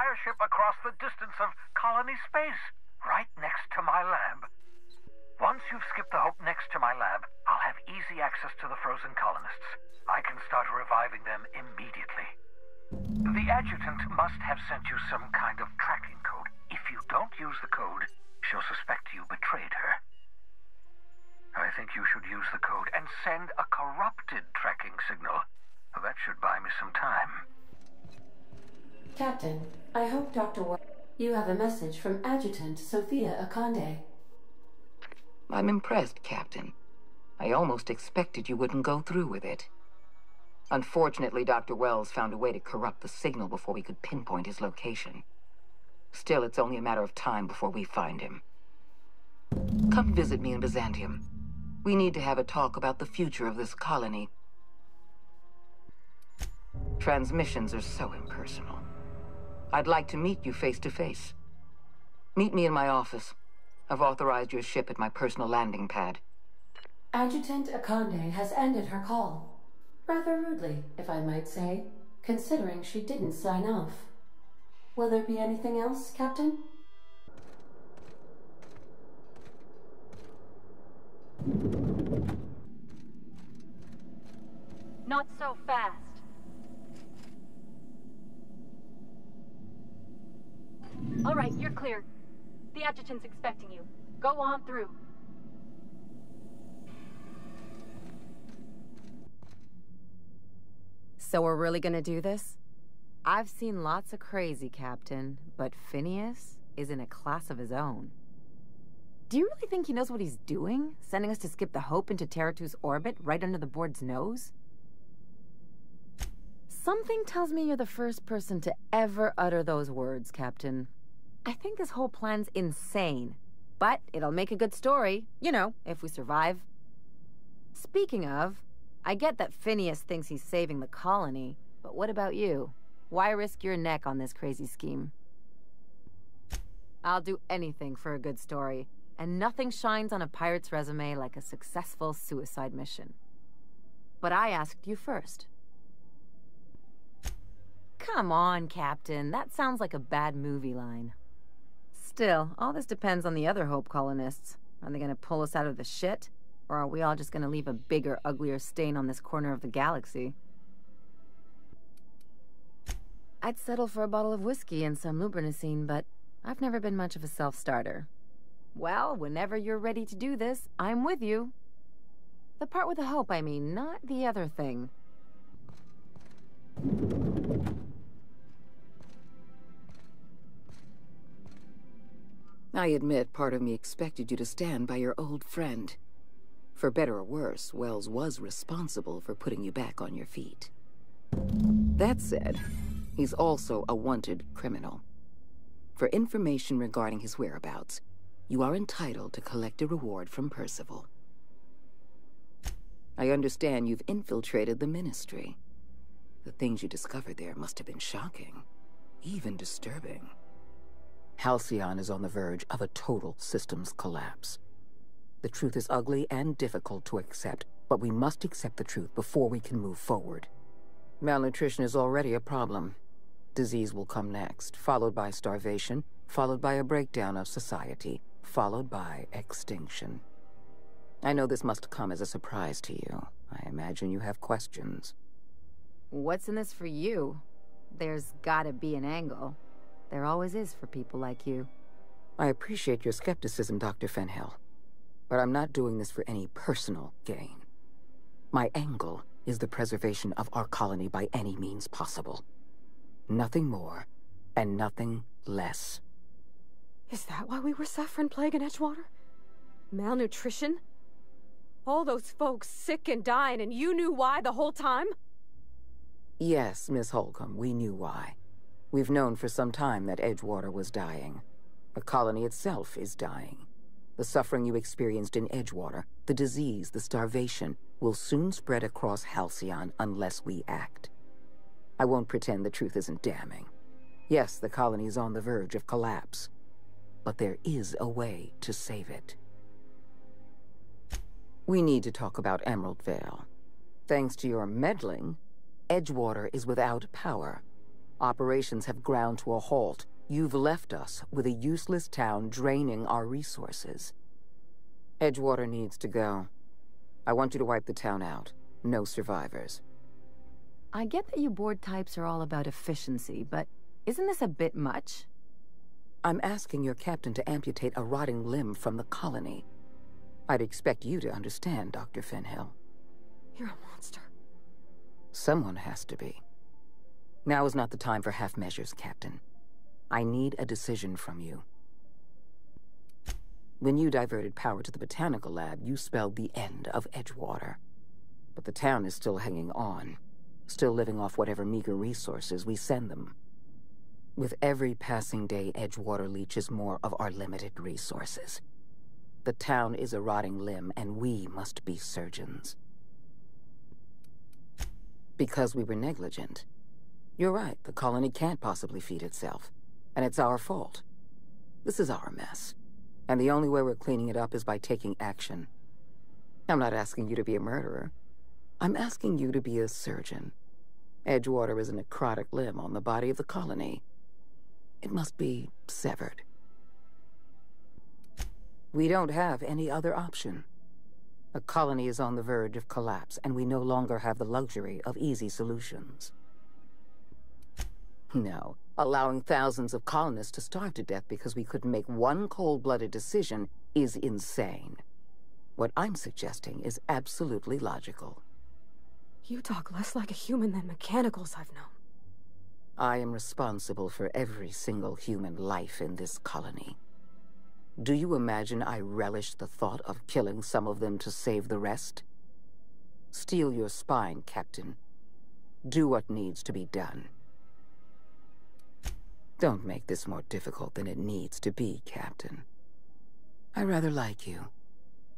entire ship across the distance of colony space, right next to my lab. Once you've skipped the Hope next to my lab, I'll have easy access to the frozen colonists. I can start reviving them immediately. The adjutant must have sent you some kind of tracking code. If you don't use the code, she'll suspect you betrayed her. I think you should use the code and send a corrupted tracking signal. That should buy me some time. Captain, I hope you have a message from Adjutant Sophia Akande. I'm impressed, Captain. I almost expected you wouldn't go through with it. Unfortunately, Dr. Wells found a way to corrupt the signal before we could pinpoint his location. Still, it's only a matter of time before we find him. Come visit me in Byzantium. We need to have a talk about the future of this colony. Transmissions are so impersonal. I'd like to meet you face to face. Meet me in my office. I've authorized your ship at my personal landing pad. Adjutant Akande has ended her call. Rather rudely, if I might say, considering she didn't sign off. Will there be anything else, Captain? Not so fast. All right, you're clear. The adjutant's expecting you. Go on through. So we're really gonna do this? I've seen lots of crazy, Captain, but Phineas is in a class of his own. Do you really think he knows what he's doing? Sending us to skip the Hope into Terra 2's orbit right under the board's nose? Something tells me you're the first person to ever utter those words, Captain. I think this whole plan's insane, but it'll make a good story, you know, if we survive. Speaking of, I get that Phineas thinks he's saving the colony, but what about you? Why risk your neck on this crazy scheme? I'll do anything for a good story, and nothing shines on a pirate's resume like a successful suicide mission. But I asked you first. Come on, Captain. That sounds like a bad movie line. Still, all this depends on the other Hope colonists. Are they gonna pull us out of the shit? Or are we all just gonna leave a bigger, uglier stain on this corner of the galaxy? I'd settle for a bottle of whiskey and some lubrinicine, but I've never been much of a self-starter. Well, whenever you're ready to do this, I'm with you. The part with the Hope, I mean, not the other thing. I admit part of me expected you to stand by your old friend. For better or worse, Wells was responsible for putting you back on your feet. That said, he's also a wanted criminal. For information regarding his whereabouts, you are entitled to collect a reward from Percival. I understand you've infiltrated the Ministry. The things you discovered there must have been shocking, even disturbing. Halcyon is on the verge of a total systems collapse. The truth is ugly and difficult to accept, but we must accept the truth before we can move forward. Malnutrition is already a problem. Disease will come next, followed by starvation, followed by a breakdown of society, followed by extinction. I know this must come as a surprise to you. I imagine you have questions. What's in this for you? There's gotta be an angle. There always is for people like you. I appreciate your skepticism, Dr. Fenhill. But I'm not doing this for any personal gain. My angle is the preservation of our colony by any means possible. Nothing more, and nothing less. Is that why we were suffering plague in Edgewater? Malnutrition? All those folks sick and dying, and you knew why the whole time? Yes, Miss Holcomb, we knew why. We've known for some time that Edgewater was dying. The colony itself is dying. The suffering you experienced in Edgewater, the disease, the starvation, will soon spread across Halcyon unless we act. I won't pretend the truth isn't damning. Yes, the colony is on the verge of collapse. But there is a way to save it. We need to talk about Emerald Vale. Thanks to your meddling, Edgewater is without power. Operations have ground to a halt. You've left us with a useless town draining our resources. Edgewater needs to go. I want you to wipe the town out. No survivors. I get that you board types are all about efficiency, but isn't this a bit much? I'm asking your captain to amputate a rotting limb from the colony. I'd expect you to understand, Dr. Fenhill. You're a monster. Someone has to be. Now is not the time for half measures, Captain. I need a decision from you. When you diverted power to the botanical lab, you spelled the end of Edgewater. But the town is still hanging on, still living off whatever meager resources we send them. With every passing day, Edgewater leeches more of our limited resources. The town is a rotting limb, and we must be surgeons. Because we were negligent. You're right, the colony can't possibly feed itself. And it's our fault. This is our mess. And the only way we're cleaning it up is by taking action. I'm not asking you to be a murderer. I'm asking you to be a surgeon. Edgewater is a necrotic limb on the body of the colony. It must be severed. We don't have any other option. The colony is on the verge of collapse, and we no longer have the luxury of easy solutions. No, allowing thousands of colonists to starve to death because we couldn't make one cold-blooded decision is insane. What I'm suggesting is absolutely logical. You talk less like a human than mechanicals I've known. I am responsible for every single human life in this colony. Do you imagine I relish the thought of killing some of them to save the rest? Steel your spine, Captain. Do what needs to be done. Don't make this more difficult than it needs to be, Captain. I rather like you,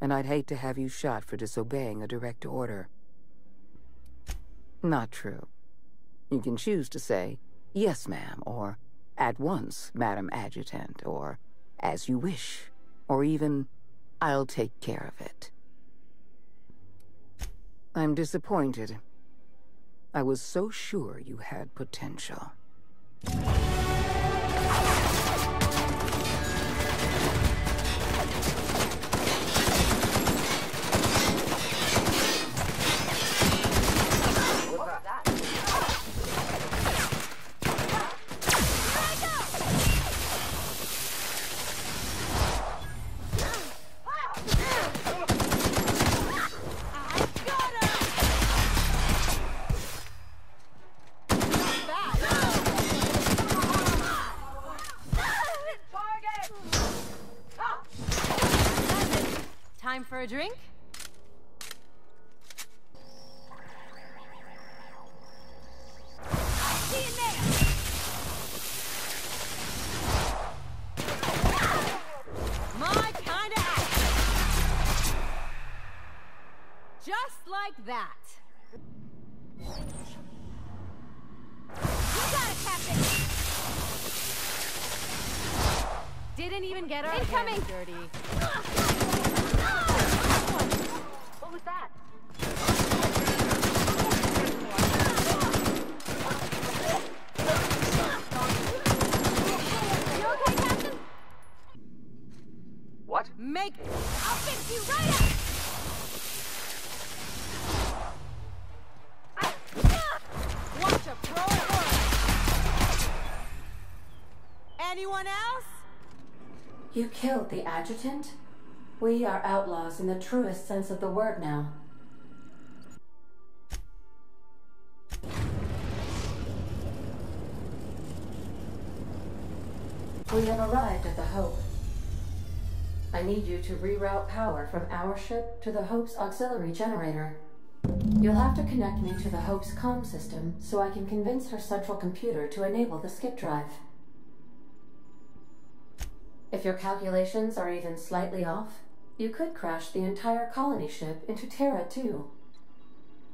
and I'd hate to have you shot for disobeying a direct order. Not true. You can choose to say, "Yes, ma'am," or "At once, Madam Adjutant," or "As you wish," or even, "I'll take care of it." I'm disappointed. I was so sure you had potential. Time for a drink? See you there! My kind of action! Just like that. You got it, Captain! Didn't even get our hands dirty. What was that? You okay, Captain? What? I'll fix you right up! Watch a pro at work! Anyone else? You killed the adjutant? We are outlaws in the truest sense of the word now. We have arrived at the Hope. I need you to reroute power from our ship to the Hope's auxiliary generator. You'll have to connect me to the Hope's comm system so I can convince her central computer to enable the skip drive. If your calculations are even slightly off, you could crash the entire colony ship into Terra 2.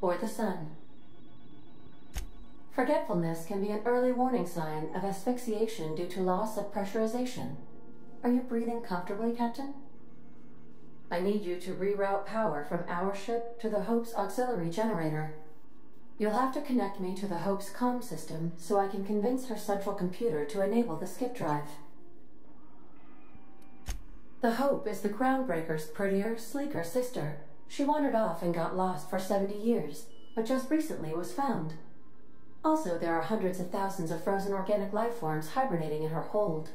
Or the sun. Forgetfulness can be an early warning sign of asphyxiation due to loss of pressurization. Are you breathing comfortably, Captain? I need you to reroute power from our ship to the Hope's auxiliary generator. You'll have to connect me to the Hope's comm system so I can convince her central computer to enable the skip drive. The Hope is the Groundbreaker's prettier, sleeker sister. She wandered off and got lost for 70 years, but just recently was found. Also, there are hundreds of thousands of frozen organic life forms hibernating in her hold.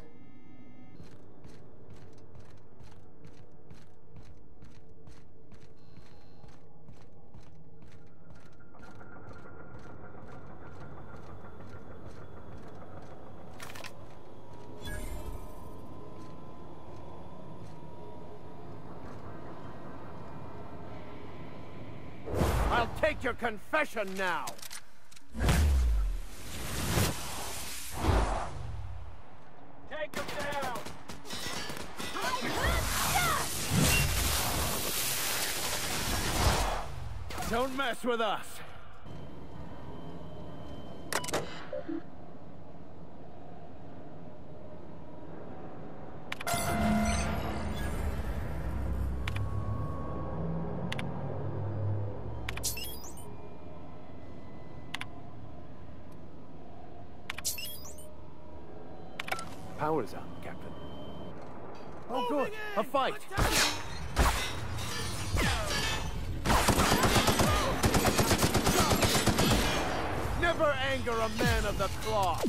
I'll take your confession now! Take him down! Don't mess with us! Power's up, Captain. Oh, good. A fight. Never anger a man of the cloth.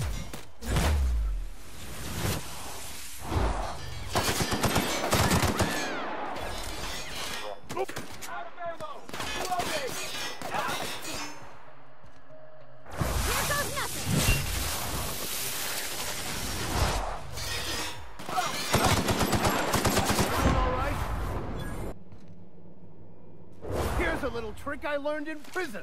A little trick I learned in prison.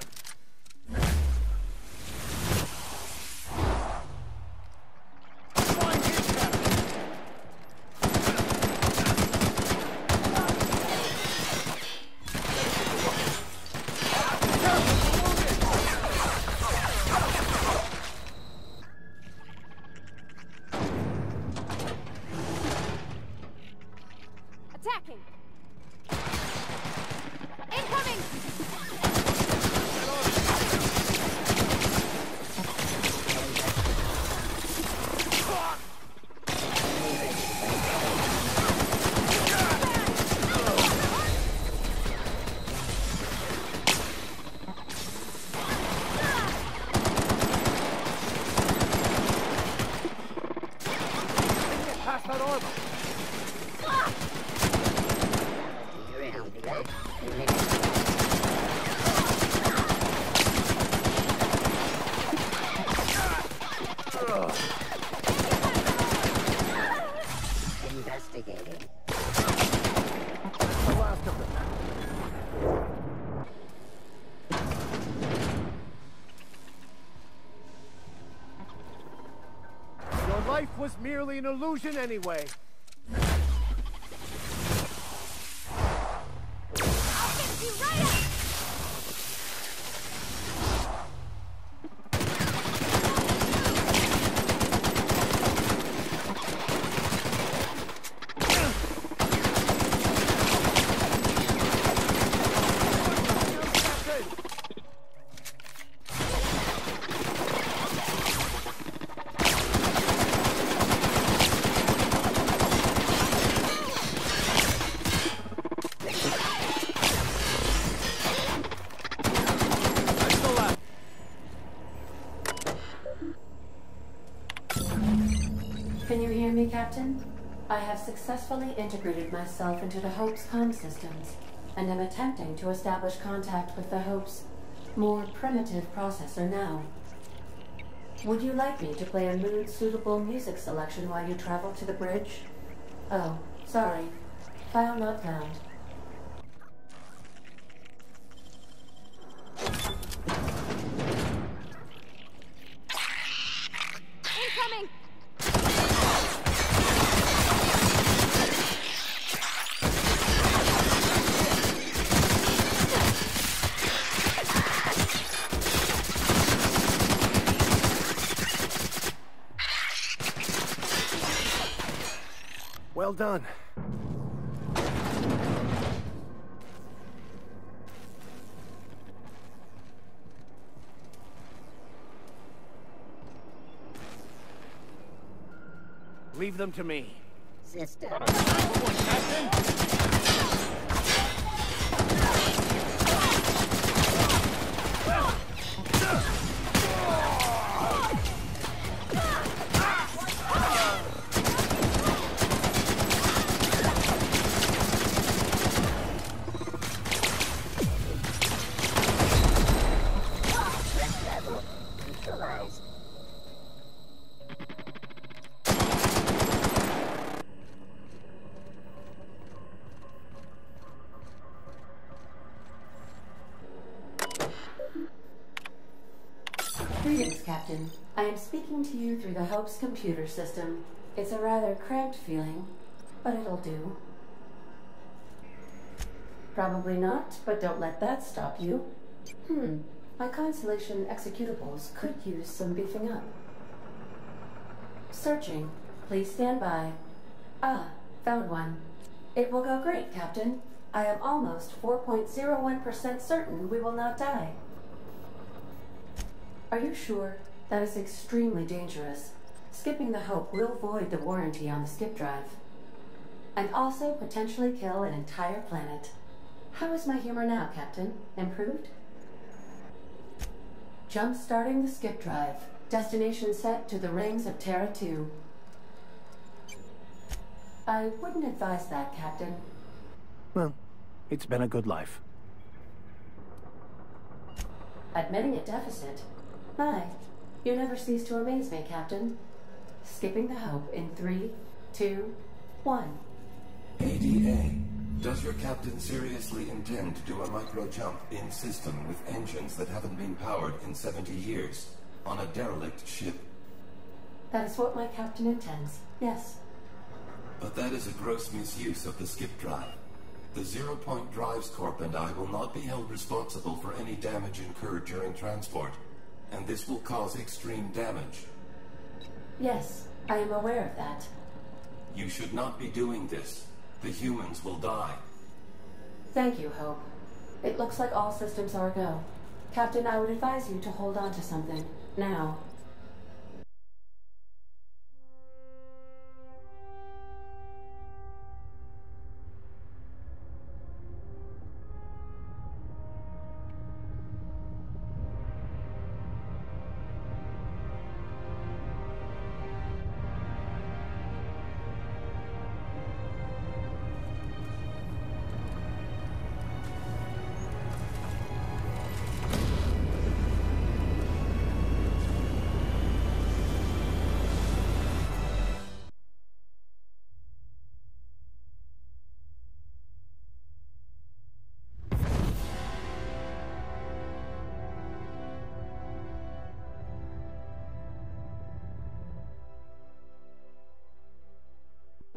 Attacking! Investigating. The last of them. Your life was merely an illusion anyway. Can you hear me, Captain? I have successfully integrated myself into the Hope's comm systems, and am attempting to establish contact with the Hope's more primitive processor now. Would you like me to play a mood-suitable music selection while you travel to the bridge? Oh, sorry. File not found. Incoming! Well done. Leave them to me. System. Greetings, Captain. I am speaking to you through the Hope's computer system. It's a rather cramped feeling, but it'll do. Probably not, but don't let that stop you. My Constellation executables could use some beefing up. Searching. Please stand by. Ah, found one. It will go great, Captain. I am almost 4.01% certain we will not die. Are you sure? That is extremely dangerous. Skipping the Hope will void the warranty on the skip drive. And also potentially kill an entire planet. How is my humor now, Captain? Improved? Jump-starting the skip drive. Destination set to the rings of Terra 2. I wouldn't advise that, Captain. Well, it's been a good life. Admitting a deficit? My, you never cease to amaze me, Captain. Skipping the Hope in 3, 2, 1. ADA. Does your captain seriously intend to do a micro-jump in system with engines that haven't been powered in 70 years? On a derelict ship? That is what my captain intends, yes. But that is a gross misuse of the skip drive. The Zero Point Drives Corp and I will not be held responsible for any damage incurred during transport. And this will cause extreme damage. Yes, I am aware of that. You should not be doing this. The humans will die. Thank you, Hope. It looks like all systems are go. Captain, I would advise you to hold on to something. Now.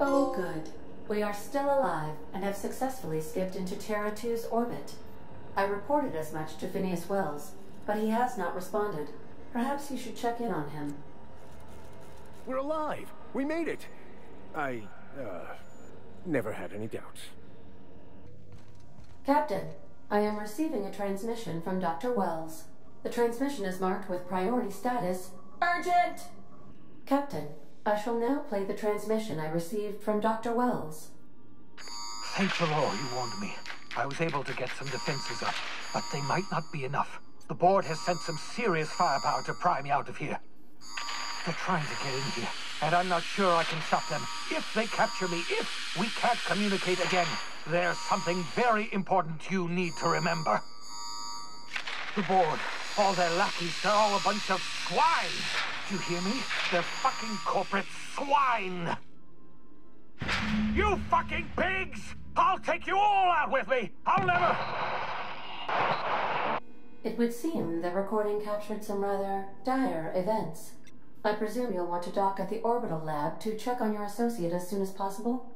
Oh, good. We are still alive and have successfully skipped into Terra 2's orbit. I reported as much to Phineas Wells, but he has not responded. Perhaps you should check in on him. We're alive! We made it! I, never had any doubts. Captain, I am receiving a transmission from Dr. Wells. The transmission is marked with priority status, Urgent! Captain, I shall now play the transmission I received from Dr. Wells. Thank the law you warned me. I was able to get some defenses up, but they might not be enough. The board has sent some serious firepower to pry me out of here. They're trying to get in here, and I'm not sure I can stop them. If they capture me, if we can't communicate again, there's something very important you need to remember. The board, all their lackeys, they're all a bunch of swine. Do you hear me? They're fucking corporate swine. You fucking pigs! I'll take you all out with me! I'll never... It would seem the recording captured some rather dire events. I presume you'll want to dock at the orbital lab to check on your associate as soon as possible?